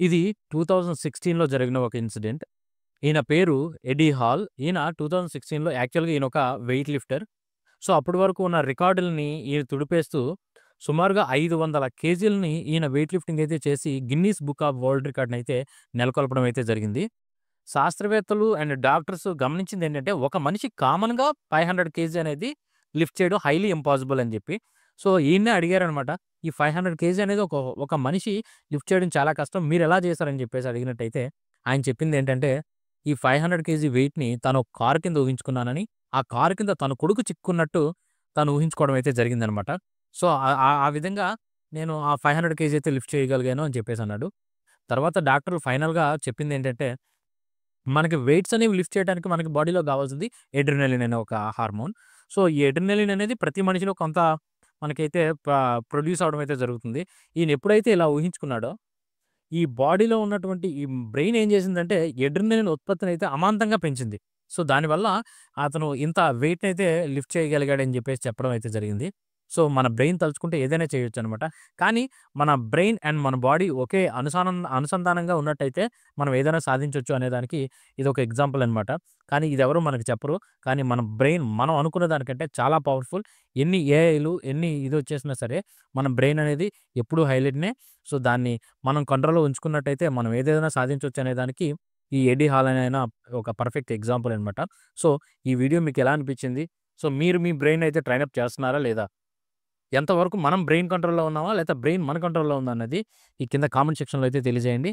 ఇది 2016లో జరిగిన ఒక ఇన్సిడెంట్. ఈయన పేరు ఎడీ హాల్. ఈయన 2016లో యాక్చువల్‌గా ఈయనొక వెయిట్ లిఫ్టర్. సో, అప్పటి వరకు ఉన్న రికార్డులని ఈయన తుడిపేస్తూ సుమారుగా 500 కేజీలని ఈయన వెయిట్ లిఫ్టింగ్ అయితే చేసి గిన్నీస్ బుక్ ఆఫ్ వరల్డ్ రికార్డ్‌నయితే నెలకొల్పడం అయితే జరిగింది. శాస్త్రవేత్తలు అండ్ డాక్టర్స్ గమనించిందేంటంటే, ఒక మనిషి కామన్‌గా 500 కేజీ అనేది లిఫ్ట్ చేయడం హైలీ ఇంపాసిబుల్ అని జెప్పి. సో, ఈయన్నే అడిగారనమాట. ఈ 500 కేజీ అనేది ఒక ఒక మనిషి లిఫ్ట్ చేయడం చాలా కష్టం. మీరెలా చేశారని జెప్పేసి అడిగినట్టయితే, ఆయన చెప్పిందేంటంటే, ఈ 500 కేజీ వెయిట్‌ని తను ఒక కారు కింద ఊహించుకున్నానని, ఆ కారు కింద తన కొడుకు చిక్కుకున్నట్టు తను ఊహించుకోవడం అయితే జరిగిందనమాట. సో, ఆ విధంగా నేను ఆ 500 కేజీ అయితే లిఫ్ట్ చేయగలిగాను అని చెప్పేసన్నాడు. తర్వాత డాక్టర్లు ఫైనల్‌గా చెప్పిందేంటంటే, మనకి వెయిట్స్ అనేవి లిఫ్ట్ చేయడానికి మనకి బాడీలో గావాల్సింది అడ్రినలిన్ అనే ఒక హార్మోన్. సో, ఈ అడ్రినలిన్ అనేది ప్రతి మనిషిలో కొంత మనకైతే ప్రొడ్యూస్ అవ్వడం అయితే జరుగుతుంది. ఈయన ఎప్పుడైతే ఇలా ఊహించుకున్నాడో, ఈ బాడీలో ఉన్నటువంటి ఈ బ్రెయిన్ ఏం చేసిందంటే అడ్రినలిన్ ఉత్పత్తినైతే అమాంతంగా పెంచింది. సో, దానివల్ల అతను ఇంత వెయిట్‌నైతే లిఫ్ట్ చేయగలిగాడని జెప్పేసి చెప్పడం అయితే జరిగింది. సో, మన బ్రెయిన్ తలుచుకుంటే ఏదైనా చేయొచ్చనమాట. కానీ మన బ్రెయిన్ అండ్ మన బాడీ ఒకే అనుసంధానంగా ఉన్నట్టయితే మనం ఏదైనా సాధించొచ్చు అనేదానికి ఇదొక ఎగ్జాంపుల్ అనమాట. కానీ ఇదెవరు మనకు చెప్పరు. కానీ మన బ్రెయిన్ మనం అనుకున్న దానికంటే చాలా పవర్‌ఫుల్. ఎన్ని ఏఐలు ఎన్ని ఇదొచ్చేసినా సరే మన బ్రెయిన్ అనేది ఎప్పుడూ హైలైట్‌నే. సో, దాన్ని మనం కంట్రోల్‌లో ఉంచుకున్నట్టయితే మనం ఏదైనా సాధించొచ్చు అనేదానికి ఈ ఎడ్డీ హాల్ అనే ఆయన ఒక పర్ఫెక్ట్ ఎగ్జాంపుల్ అనమాట. సో, ఈ వీడియో మీకెలా అనిపించింది? సో, మీరు మీ బ్రెయిన్ అయితే ట్రైన్ అప్ చేస్తున్నారా లేదా? ఎంతవరకు మనం బ్రెయిన్ కంట్రోల్‌లో ఉన్నామా? లేతే బ్రెయిన్ మన కంట్రోల్‌లో ఉందా అన్నది ఈ కింద కామెంట్ సెక్షన్‌లో అయితే తెలియజేయండి.